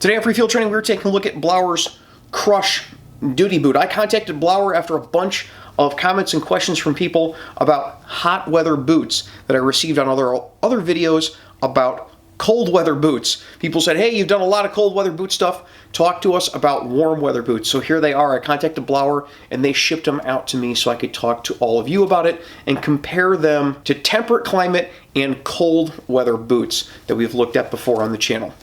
Today on Free Field Training, we're taking a look at Blauer's Crush Duty Boot. I contacted Blauer after a bunch of comments and questions from people about hot weather boots that I received on other videos about cold weather boots. People said, hey, you've done a lot of cold weather boot stuff. Talk to us about warm weather boots. So here they are. I contacted Blauer and they shipped them out to me so I could talk to all of you about it and compare them to temperate climate and cold weather boots that we've looked at before on the channel.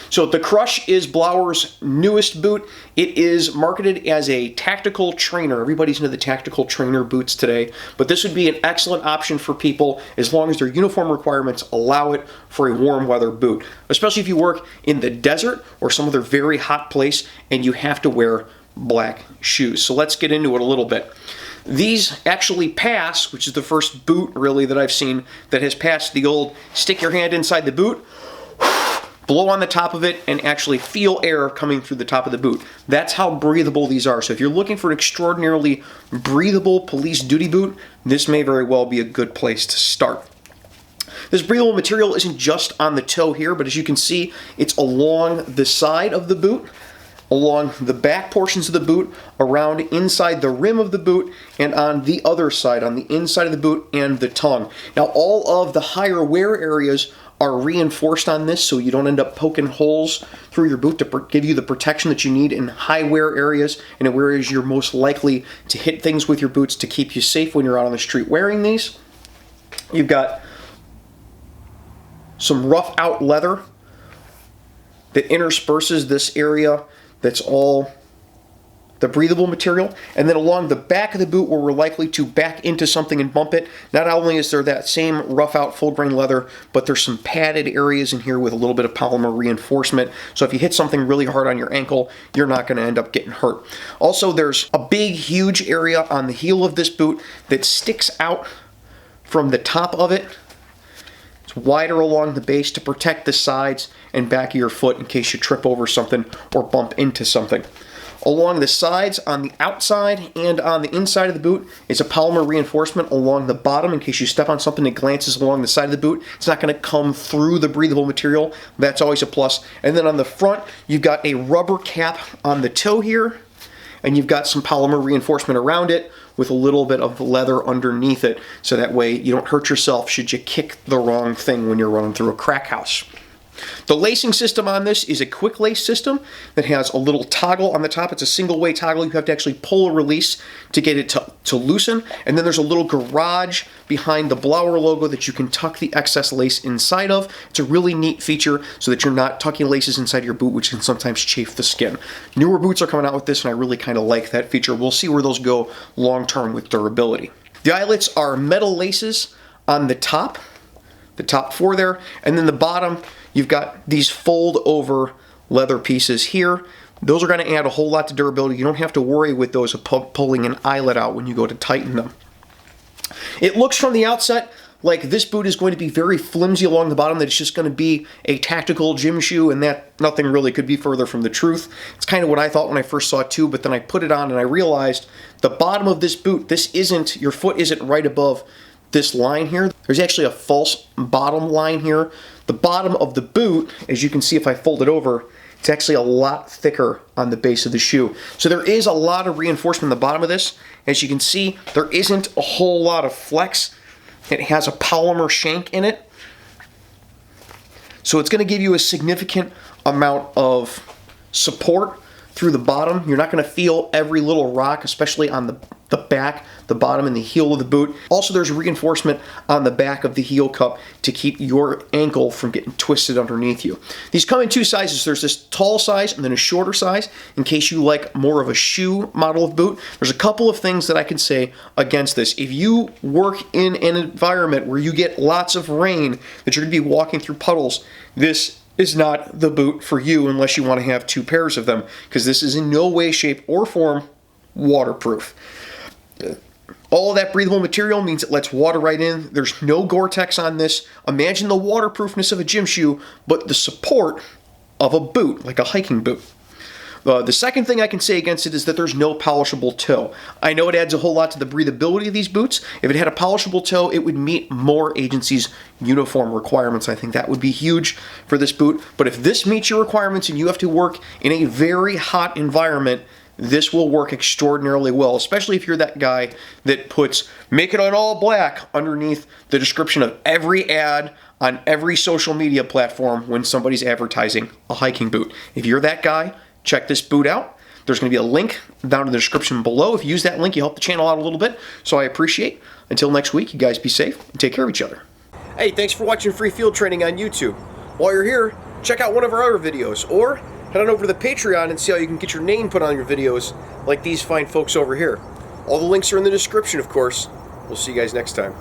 So the Crush is Blauer's newest boot. It is marketed as a tactical trainer. Everybody's into the tactical trainer boots today, but this would be an excellent option for people as long as their uniform requirements allow it for a warm weather boot, especially if you work in the desert or some other very hot place and you have to wear black shoes. So let's get into it a little bit. These actually pass, which is the first boot really that I've seen that has passed the old stick your hand inside the boot, blow on the top of it, and actually feel air coming through the top of the boot. That's how breathable these are. So if you're looking for an extraordinarily breathable police duty boot, this may very well be a good place to start. This breathable material isn't just on the toe here, but as you can see, it's along the side of the boot, along the back portions of the boot, around inside the rim of the boot, and on the other side, on the inside of the boot and the tongue. Now, all of the higher wear areas are reinforced on this so you don't end up poking holes through your boot to give you the protection that you need in high wear areas and in areas you're most likely to hit things with your boots to keep you safe when you're out on the street wearing these. You've got some rough out leather that intersperses this area that's all the breathable material, and then along the back of the boot where we're likely to back into something and bump it, not only is there that same rough out full grain leather, but there's some padded areas in here with a little bit of polymer reinforcement, so if you hit something really hard on your ankle, you're not going to end up getting hurt. Also, there's a big, huge area on the heel of this boot that sticks out from the top of it. It's wider along the base to protect the sides and back of your foot in case you trip over something or bump into something. Along the sides, on the outside and on the inside of the boot is a polymer reinforcement along the bottom in case you step on something that glances along the side of the boot. It's not going to come through the breathable material. That's always a plus. And then on the front, you've got a rubber cap on the toe here, and you've got some polymer reinforcement around it with a little bit of leather underneath it, so that way you don't hurt yourself should you kick the wrong thing when you're running through a crack house. The lacing system on this is a quick lace system that has a little toggle on the top. It's a single way toggle. You have to actually pull a release to get it to loosen. And then there's a little garage behind the Blauer logo that you can tuck the excess lace inside of. It's a really neat feature so that you're not tucking laces inside your boot, which can sometimes chafe the skin. Newer boots are coming out with this, and I really kind of like that feature. We'll see where those go long term with durability. The eyelets are metal laces on the top four there, and then the bottom, you've got these fold over leather pieces here. Those are going to add a whole lot to durability. You don't have to worry with those of pulling an eyelet out when you go to tighten them. It looks from the outset like this boot is going to be very flimsy along the bottom, that it's just going to be a tactical gym shoe, and that nothing really could be further from the truth. It's kind of what I thought when I first saw it too, but then I put it on and I realized the bottom of this boot, your foot isn't right above this line here. There's actually a false bottom line here. The bottom of the boot, as you can see if I fold it over, it's actually a lot thicker on the base of the shoe. So there is a lot of reinforcement on the bottom of this. As you can see, there isn't a whole lot of flex. It has a polymer shank in it. So it's going to give you a significant amount of support through the bottom. You're not going to feel every little rock, especially on the back, the bottom, and the heel of the boot. Also, there's reinforcement on the back of the heel cup to keep your ankle from getting twisted underneath you. These come in two sizes. There's this tall size and then a shorter size in case you like more of a shoe model of boot. There's a couple of things that I can say against this. If you work in an environment where you get lots of rain, that you're going to be walking through puddles, this is not the boot for you unless you want to have two pairs of them, because this is in no way, shape, or form waterproof. All of that breathable material means it lets water right in. There's no Gore-Tex on this. Imagine the waterproofness of a gym shoe, but the support of a boot, like a hiking boot. The second thing I can say against it is that there's no polishable toe. I know it adds a whole lot to the breathability of these boots. If it had a polishable toe, it would meet more agencies' uniform requirements. I think that would be huge for this boot. But if this meets your requirements and you have to work in a very hot environment, this will work extraordinarily well, especially if you're that guy that puts "make it on all black" underneath the description of every ad on every social media platform when somebody's advertising a hiking boot. If you're that guy, check this boot out. There's going to be a link down in the description below. If you use that link, you help the channel out a little bit, so I appreciate. Until next week, you guys be safe and take care of each other. Hey, thanks for watching Free Field Training on YouTube. While you're here, check out one of our other videos, or head on over to the Patreon and see how you can get your name put on your videos like these fine folks over here. All the links are in the description, of course. We'll see you guys next time.